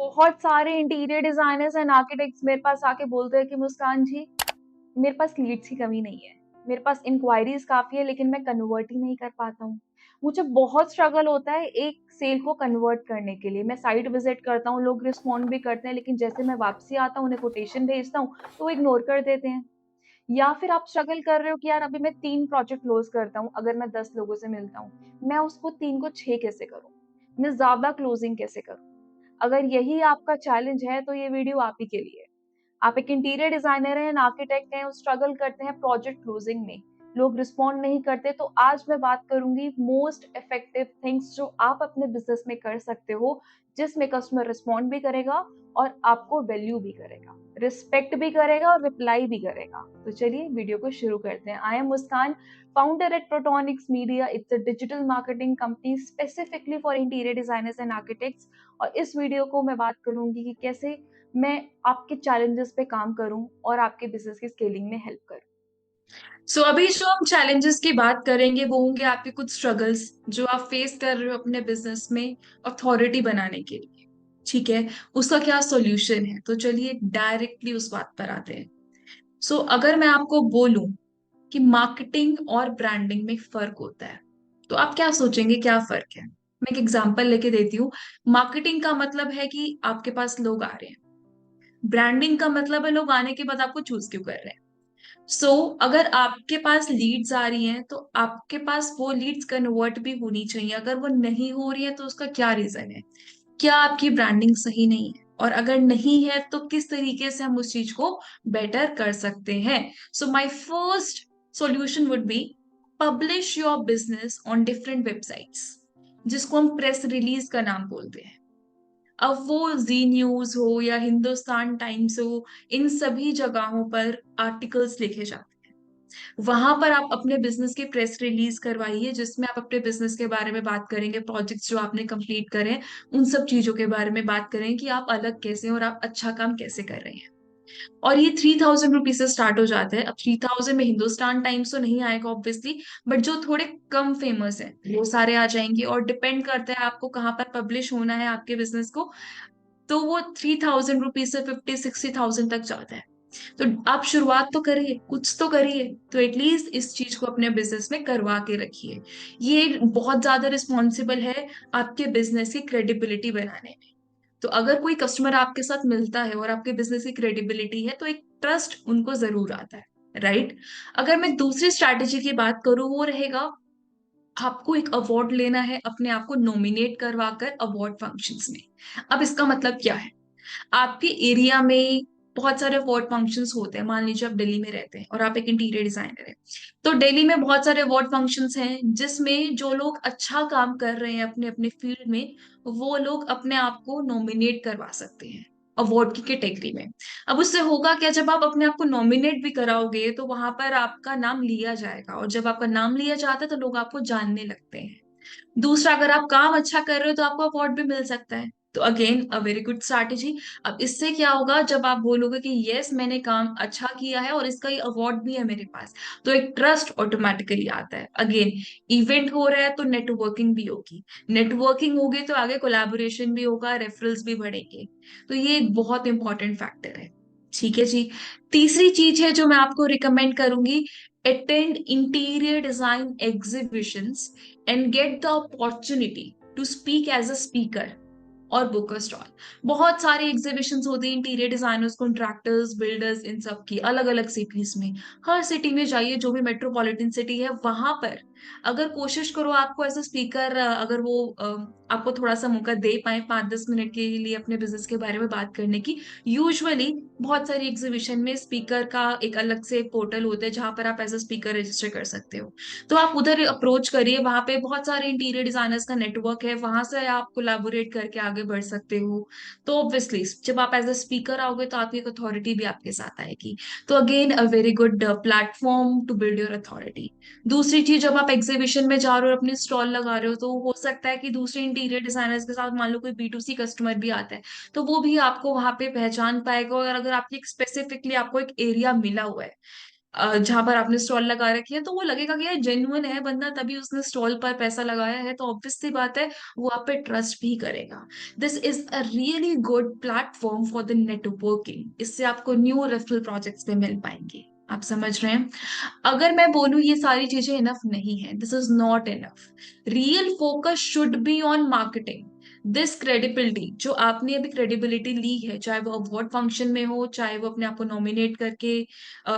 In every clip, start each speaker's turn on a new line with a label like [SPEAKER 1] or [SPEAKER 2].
[SPEAKER 1] बहुत सारे interior designers and architects मेरे पास आके बोलते हैं कि मुस्कान जी, मेरे पास लीड्स की कमी नहीं है। मेरे पास इंक्वायरीज काफी है लेकिन मैं कन्वर्ट ही नहीं कर पाता हूँ। मुझे बहुत स्ट्रगल होता है एक सेल को कन्वर्ट करने के लिए। मैं साइट विजिट करता हूँ, लोग रिस्पॉन्ड भी करते हैं, लेकिन जैसे मैं वापसी आता हूँ, उन्हें कोटेशन भेजता हूँ, तो वो इग्नोर कर देते हैं। या फिर आप स्ट्रगल कर रहे हो कि यार अभी मैं 3 प्रोजेक्ट क्लोज़ करता हूँ, अगर मैं 10 लोगों से मिलता हूँ, मैं उसको 3 को 6 कैसे करूँ? मैं ज़्यादा क्लोजिंग कैसे करूँ? अगर यही आपका चैलेंज है, तो ये वीडियो आप ही के लिए है। आप एक इंटीरियर डिजाइनर हैं, आर्किटेक्ट हैं, स्ट्रगल करते हैं प्रोजेक्ट क्लोजिंग में, लोग रिस्पॉन्ड नहीं करते, तो आज मैं बात करूंगी मोस्ट इफेक्टिव थिंग्स जो आप अपने बिजनेस में कर सकते हो, जिसमें कस्टमर रिस्पॉन्ड भी करेगा और आपको वैल्यू भी करेगा, रिस्पेक्ट भी करेगा और रिप्लाई भी करेगा। तो चलिए वीडियो को शुरू करते हैं। I am Muskan, founder at Protonix media. It's a digital marketing company specifically for interior designers and architects. और इस वीडियो को मैं बात करूंगी कि कैसे मैं आपके चैलेंजेस पे काम करूं और आपके बिजनेस की स्केलिंग में हेल्प करूं।
[SPEAKER 2] अभी जो हम चैलेंजेस की बात करेंगे वो होंगे आपके कुछ स्ट्रगल्स जो आप फेस कर रहे हो अपने बिजनेस में अथॉरिटी बनाने के लिए। ठीक है। उसका क्या सॉल्यूशन है, तो चलिए डायरेक्टली उस बात पर आते हैं। अगर मैं आपको बोलूं कि मार्केटिंग और ब्रांडिंग में फर्क होता है, तो आप क्या सोचेंगे, क्या फर्क है? मैं एक एग्जांपल लेके देती हूँ। मार्केटिंग का मतलब है कि आपके पास लोग आ रहे हैं। ब्रांडिंग का मतलब है लोग आने के बाद आपको चूज क्यों कर रहे हैं। अगर आपके पास लीड्स आ रही हैं तो आपके पास वो लीड्स कन्वर्ट भी होनी चाहिए। अगर वो नहीं हो रही है तो उसका क्या रीजन है? क्या आपकी ब्रांडिंग सही नहीं है? और अगर नहीं है तो किस तरीके से हम उस चीज को बेटर कर सकते हैं? My first solution would be publish your business on different websites, जिसको हम प्रेस रिलीज का नाम बोलते हैं। अब वो जी न्यूज हो या हिंदुस्तान टाइम्स हो, इन सभी जगहों पर आर्टिकल्स लिखे जाते हैं। वहां पर आप अपने बिजनेस की प्रेस रिलीज करवाइए, जिसमें आप अपने बिजनेस के बारे में बात करेंगे, प्रोजेक्ट्स जो आपने कंप्लीट करे हैं, उन सब चीजों के बारे में बात करें कि आप अलग कैसे हैं और आप अच्छा काम कैसे कर रहे हैं। और ये 3000 रुपीज से स्टार्ट हो जाते हैं। अब 3000 में हिंदुस्तान टाइम्स तो नहीं आएगा ऑब्वियसली, बट जो थोड़े कम फेमस है वो सारे आ जाएंगे। और डिपेंड करता है आपको कहाँ पर पब्लिश होना है आपके बिजनेस को, तो वो 3000 रुपीज से 50-60 थाउजेंड तक जाता है। तो आप शुरुआत तो करिए, कुछ तो करिए। तो एटलीस्ट इस चीज को अपने बिजनेस में करवा के रखिए। ये बहुत ज्यादा रिस्पॉन्सिबल है आपके बिजनेस की क्रेडिबिलिटी बनाने में। तो अगर कोई कस्टमर आपके साथ मिलता है और आपके बिजनेस की क्रेडिबिलिटी है तो एक ट्रस्ट उनको जरूर आता है, राइट? अगर मैं दूसरी स्ट्रैटेजी की बात करूं, वो रहेगा आपको एक अवार्ड लेना है, अपने आप को नॉमिनेट करवाकर अवार्ड फंक्शंस में। अब इसका मतलब क्या है? आपके एरिया में बहुत सारे अवार्ड फंक्शंस होते हैं। मान लीजिए आप दिल्ली में रहते हैं और आप एक इंटीरियर डिजाइनर हैं, तो दिल्ली में बहुत सारे अवार्ड फंक्शंस हैं जिसमें जो लोग अच्छा काम कर रहे हैं अपने अपने फील्ड में, वो लोग अपने आप को नॉमिनेट करवा सकते हैं अवार्ड की कैटेगरी में। अब उससे होगा क्या, जब आप अपने आप को नॉमिनेट भी कराओगे तो वहां पर आपका नाम लिया जाएगा, और जब आपका नाम लिया जाता है तो लोग आपको जानने लगते हैं। दूसरा, अगर आप काम अच्छा कर रहे हो तो आपको अवार्ड भी मिल सकता है। तो again a very good strategy. अब इससे क्या होगा, जब आप बोलोगे कि यस मैंने काम अच्छा किया है और इसका ये अवार्ड भी है मेरे पास, तो एक ट्रस्ट ऑटोमेटिकली आता है। अगेन, इवेंट हो रहा है तो नेटवर्किंग भी होगी। नेटवर्किंग होगी तो आगे कोलैबोरेशन भी होगा, रेफरल्स भी बढ़ेंगे। तो ये एक बहुत इंपॉर्टेंट फैक्टर है। ठीक है जी। तीसरी चीज है जो मैं आपको रिकमेंड करूंगी, attend interior design exhibitions and get the opportunity to speak as a speaker और बुक अ स्टॉल। बहुत सारी एग्जीबिशंस होती हैं इंटीरियर डिजाइनर्स, कॉन्ट्रैक्टर्स, बिल्डर्स, इन सब की अलग अलग सिटीज में। हर सिटी में जाइए, जो भी मेट्रोपॉलिटन सिटी है वहां पर अगर कोशिश करो आपको एज अ स्पीकर, अगर वो आपको थोड़ा सा मौका दे पाए 5-10 मिनट के लिए अपने बिजनेस के बारे में बात करने की। यूजुअली बहुत सारी एग्जीबिशन में स्पीकर का एक अलग से पोर्टल होता है जहां पर आप एज अ स्पीकर रजिस्टर कर सकते हो। तो आप उधर अप्रोच करिए, वहां पे बहुत सारे इंटीरियर डिजाइनर्स का नेटवर्क है, वहां से आप कोलैबोरेट करके आगे बढ़ सकते हो। तो ऑब्वियसली जब आप एज अ स्पीकर आओगे तो आपकी एक अथॉरिटी भी आपके साथ आएगी। तो again a very good platform to build your authority. दूसरी चीज, जब आप एग्जीबिशन में जा रहे हो और अपनी स्टॉल लगा रहे हो, तो हो सकता है कि दूसरे इंटीरियर डिजाइनर्स के साथ मान लो कोई B2C कस्टमर भी आता है, तो वो भी आपको वहां पे पहचान पाएगा। और अगर आपकी स्पेसिफिकली आपको एक एरिया मिला हुआ है, जहां पर आपने स्टॉल लगा रखी है, तो वो लगेगा कि यार जेन्युइन है बंदा, तभी उसने स्टॉल पर पैसा लगाया है, तो ऑब्वियस सी बात है वो आप पे ट्रस्ट भी करेगा। This is a really good platform for the networking. इससे आपको न्यू रेफरल प्रोजेक्ट्स में मिल पाएंगे। आप समझ रहे हैं? अगर मैं बोलूं ये सारी चीजें इनफ नहीं है, this is not enough. Real focus should be on marketing this credibility. जो आपने अभी क्रेडिबिलिटी ली है, चाहे वो अवार्ड फंक्शन में हो, चाहे वो अपने आप को नॉमिनेट करके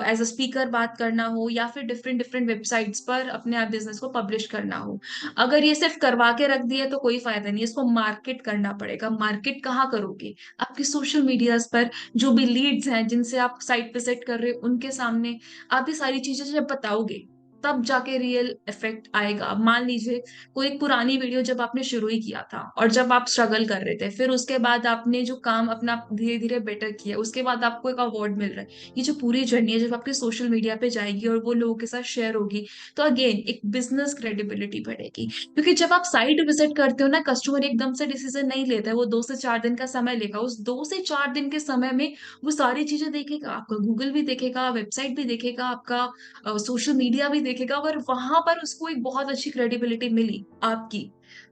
[SPEAKER 2] एज अ स्पीकर बात करना हो, या फिर डिफरेंट डिफरेंट वेबसाइट्स पर अपने आप बिजनेस को पब्लिश करना हो, अगर ये सिर्फ करवा के रख दिया तो कोई फायदा नहीं, इसको मार्केट करना पड़ेगा। मार्केट कहाँ करोगे? आपकी सोशल मीडियाज पर जो भी लीड्स हैं जिनसे आप साइट विजिट कर रहे हो उनके सामने आप ये सारी चीजें जब बताओगे, तब जाके रियल इफेक्ट आएगा। मान लीजिए कोई एक पुरानी वीडियो जब आपने शुरू ही किया था और जब आप स्ट्रगल कर रहे थे, फिर उसके बाद आपने जो काम अपना धीरे धीरे बेटर किया, उसके बाद आपको एक अवार्ड मिल रहा है, ये जो पूरी जर्नी है जब आपकी सोशल मीडिया पे जाएगी और वो लोगों के साथ शेयर होगी, तो अगेन एक बिजनेस क्रेडिबिलिटी बढ़ेगी। क्योंकि जब आप साइट विजिट करते हो ना, कस्टमर एकदम से डिसीजन नहीं लेता है, वो 2 से 4 दिन का समय लेगा। उस 2 से 4 दिन के समय में वो सारी चीजें देखेगा, आपका गूगल भी देखेगा, वेबसाइट भी देखेगा, आपका सोशल मीडिया भी देखेगा। अगर वहां पर उसको एक बहुत अच्छी क्रेडिबिलिटी मिली आपकी,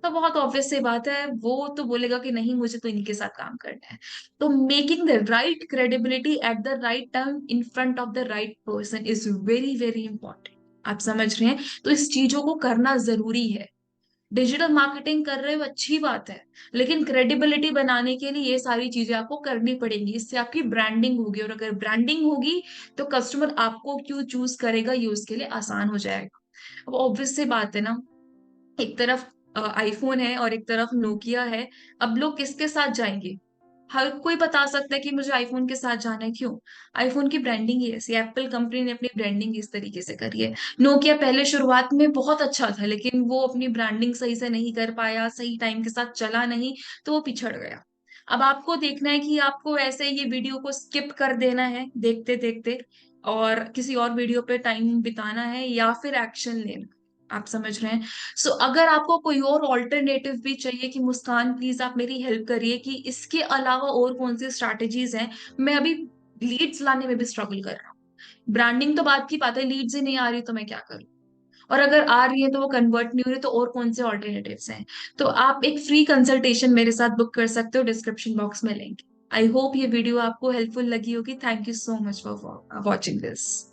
[SPEAKER 2] तो बहुत ऑब्वियस सी बात है वो तो बोलेगा कि नहीं, मुझे तो इनके साथ काम करना है। तो making the right credibility at the right time in front of the right person is very very important. आप समझ रहे हैं? तो इस चीजों को करना जरूरी है। डिजिटल मार्केटिंग कर रहे हो अच्छी बात है, लेकिन क्रेडिबिलिटी बनाने के लिए ये सारी चीजें आपको करनी पड़ेंगी। इससे आपकी ब्रांडिंग होगी, और अगर ब्रांडिंग होगी तो कस्टमर आपको क्यों चूज करेगा, ये उसके लिए आसान हो जाएगा। अब ऑब्वियस सी बात है ना, एक तरफ आईफोन है और एक तरफ नोकिया है। अब लोग किसके साथ जाएंगे? हर कोई बता सकता है कि मुझे आईफोन के साथ जाना है। क्यों? आईफोन की ब्रांडिंग ही ऐसी, एप्पल कंपनी ने अपनी ब्रांडिंग इस तरीके से करी है। नोकिया पहले शुरुआत में बहुत अच्छा था, लेकिन वो अपनी ब्रांडिंग सही से नहीं कर पाया, सही टाइम के साथ चला नहीं, तो वो पिछड़ गया। अब आपको देखना है कि आपको ऐसे ये वीडियो को स्किप कर देना है देखते देखते, और किसी और वीडियो पे टाइम बिताना है, या फिर एक्शन लेना। आप समझ रहे हैं? सो अगर आपको कोई और ऑल्टरनेटिव भी चाहिए कि मुस्कान प्लीज आप मेरी हेल्प करिए कि इसके अलावा और कौन सी स्ट्रैटेजीज हैं, मैं अभी लीड्स लाने में भी स्ट्रगल कर रहा हूँ, ब्रांडिंग तो बात की बात है, लीड्स ही नहीं आ रही, तो मैं क्या करूँ? और अगर आ रही है तो वो कन्वर्ट नहीं हो रही, तो और कौन से ऑल्टरनेटिव्स हैं? तो आप एक फ्री कंसल्टेशन मेरे साथ बुक कर सकते हो, डिस्क्रिप्शन बॉक्स में लिंक। आई होप ये वीडियो आपको हेल्पफुल लगी होगी। Thank you so much for watching this.